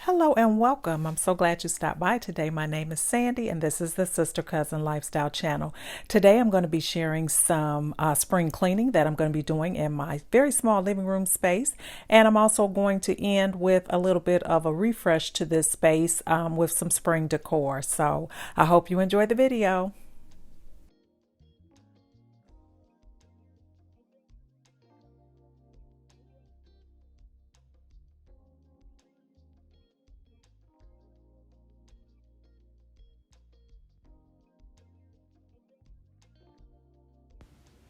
Hello and welcome. I'm so glad you stopped by today. My name is Sandy and this is the Sister Cousin Lifestyle channel. Today I'm going to be sharing some spring cleaning that I'm going to be doing in my very small living room space. And I'm also going to end with a little bit of a refresh to this space with some spring decor. So I hope you enjoy the video.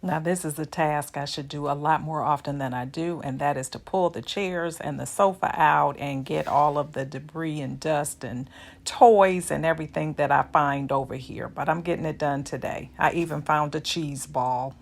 Now, this is a task I should do a lot more often than I do, and that is to pull the chairs and the sofa out and get all of the debris and dust and toys and everything that I find over here. But I'm getting it done today. I even found a cheese ball.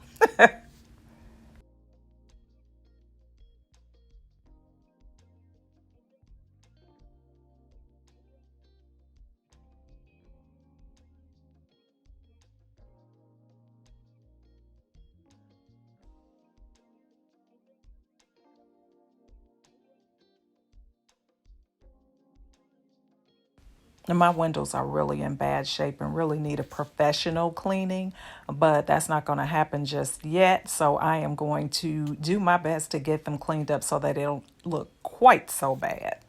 And my windows are really in bad shape and really need a professional cleaning, but that's not going to happen just yet. So I am going to do my best to get them cleaned up so that it'll look quite so bad.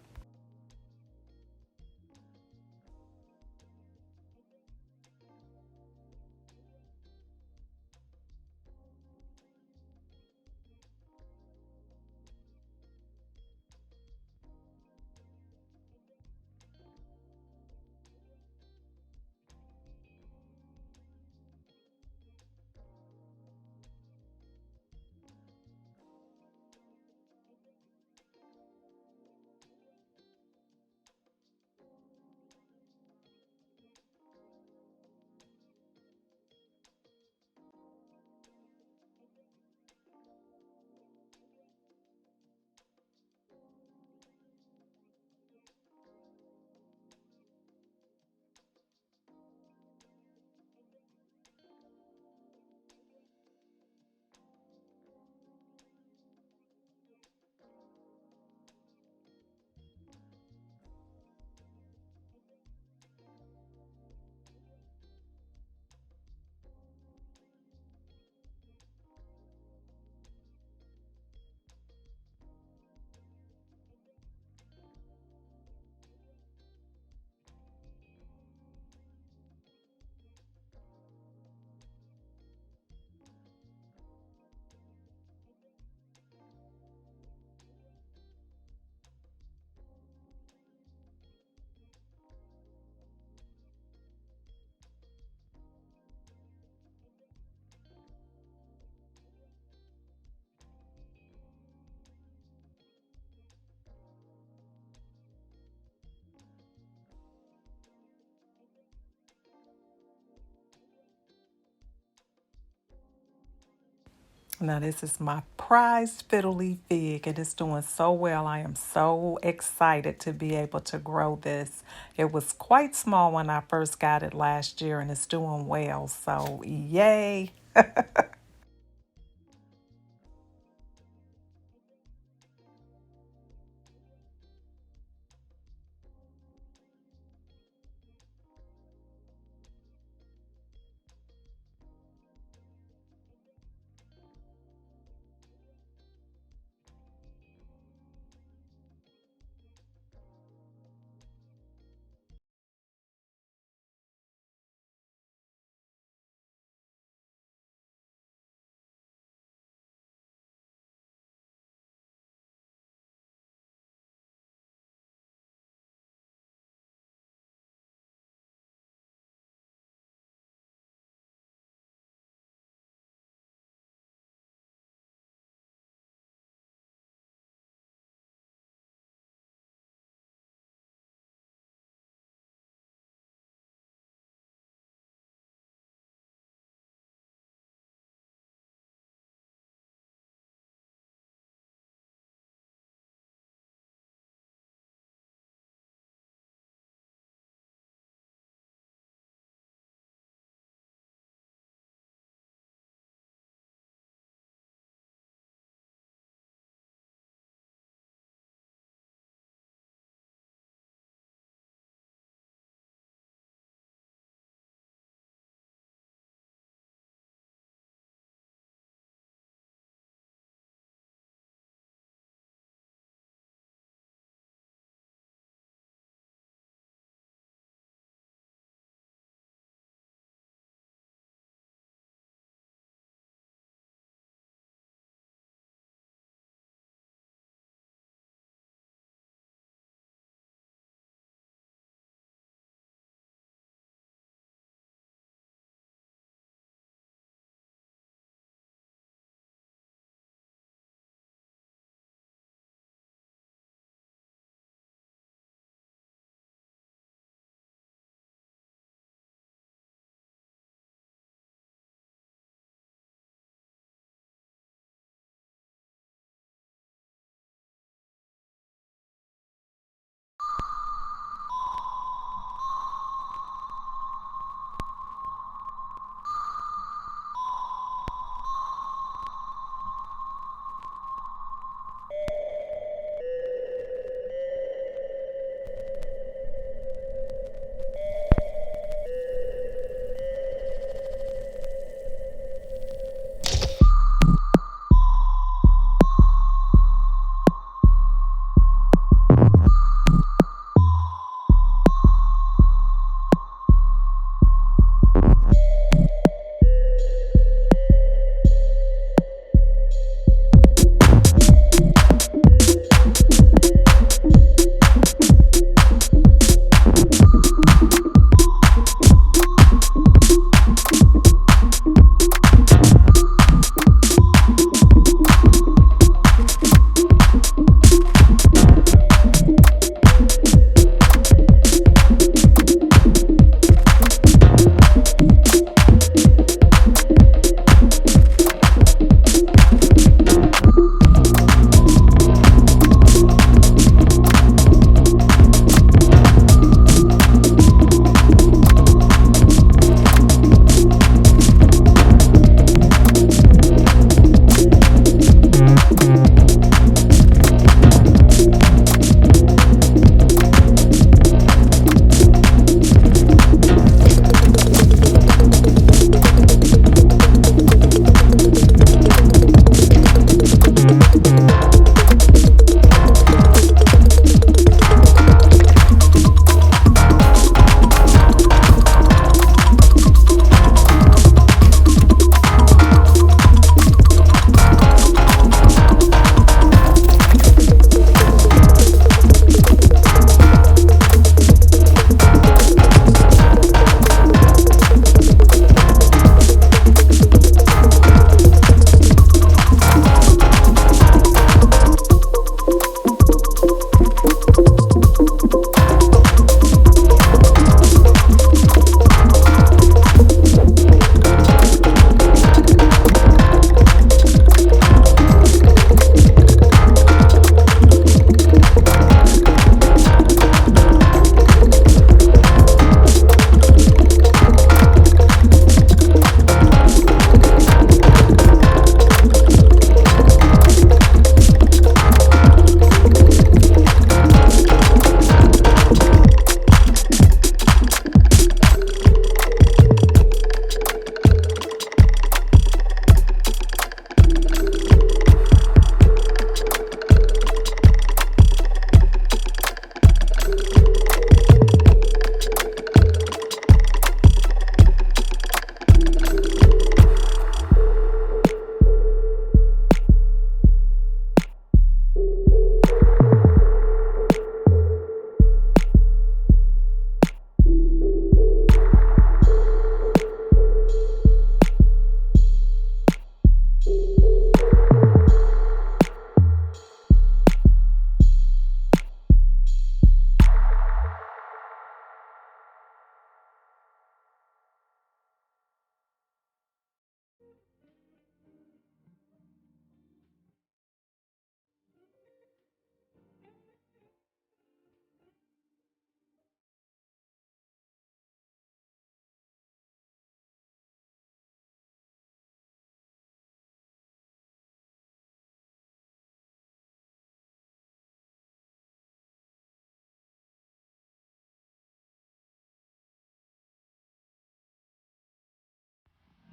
Now, this is my prized fiddle leaf fig, and it's doing so well. I am so excited to be able to grow this. It was quite small when I first got it last year, and it's doing well. So, yay!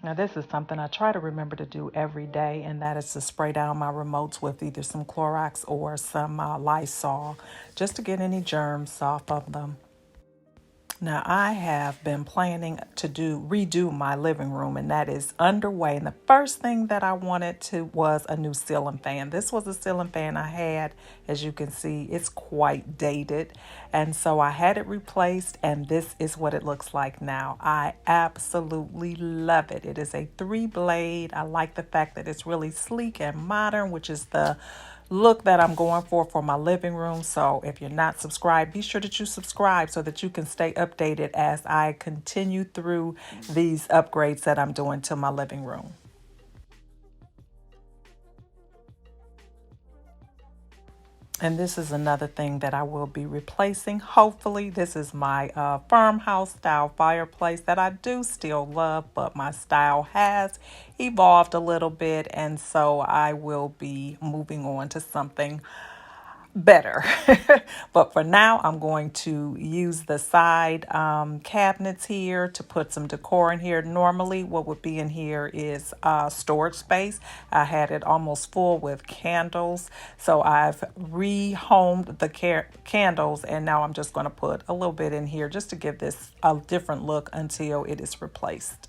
Now, this is something I try to remember to do every day, and that is to spray down my remotes with either some Clorox or some Lysol just to get any germs off of them. Now, I have been planning to redo my living room, and that is underway. And the first thing that I wanted to was a new ceiling fan. This was a ceiling fan I had. As you can see, it's quite dated. And so I had it replaced, and this is what it looks like now. I absolutely love it. It is a 3-blade. I like the fact that it's really sleek and modern, which is the look that I'm going for my living room. So if you're not subscribed, be sure that you subscribe so that you can stay updated as I continue through these upgrades that I'm doing to my living room. And this is another thing that I will be replacing. Hopefully, this is my farmhouse style fireplace that I do still love, but my style has evolved a little bit. And so I will be moving on to something better. But for now, I'm going to use the side cabinets here to put some decor in here. Normally, what would be in here is storage space. I had it almost full with candles, so I've rehomed the candles, and now I'm just going to put a little bit in here just to give this a different look until it is replaced.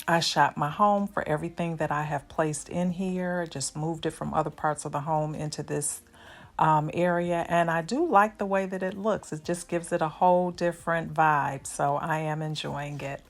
I shop my home for everything that I have placed in here. Just moved it from other parts of the home into this area, and I do like the way that it looks. It just gives it a whole different vibe, so I am enjoying it.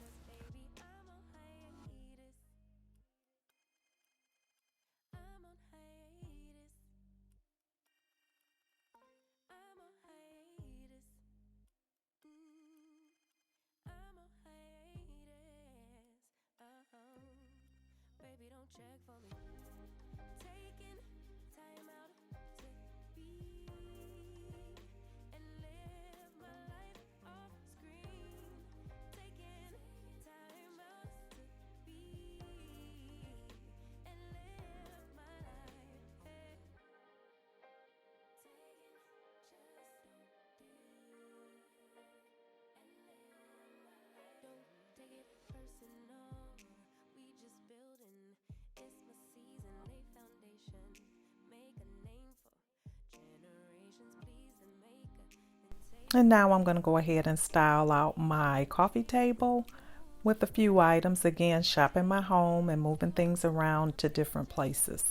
And now I'm going to go ahead and style out my coffee table with a few items. Again, shopping my home and moving things around to different places.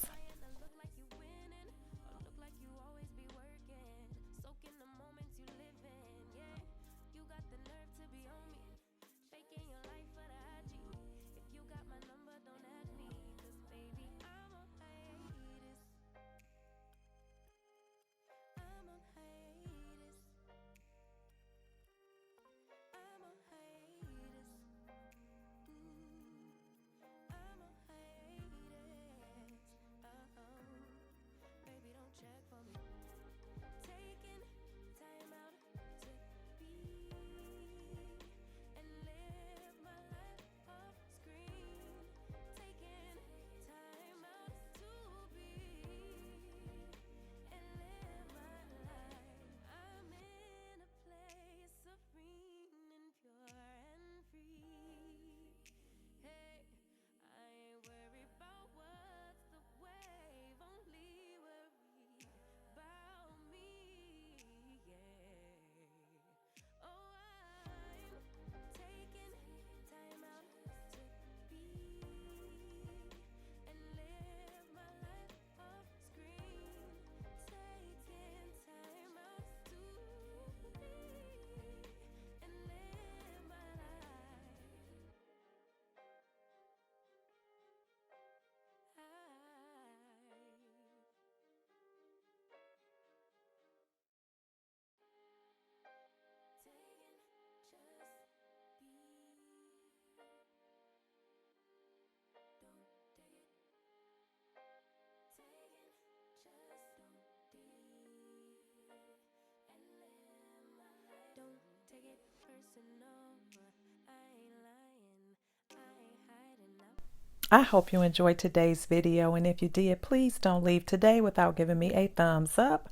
I hope you enjoyed today's video, and if you did, please don't leave today without giving me a thumbs up.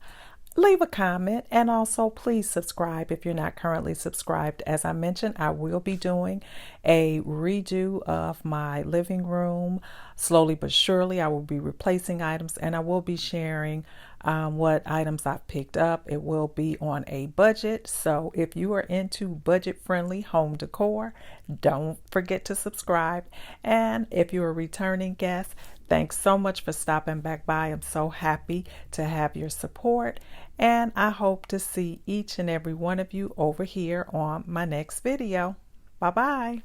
Leave a comment, and also please subscribe if you're not currently subscribed. As I mentioned, I will be doing a redo of my living room. Slowly but surely, I will be replacing items, and I will be sharing what items I've picked up. It will be on a budget, so if you are into budget-friendly home decor, don't forget to subscribe. And if you're a returning guest, thanks so much for stopping back by. I'm so happy to have your support, and I hope to see each and every one of you over here on my next video. Bye-bye.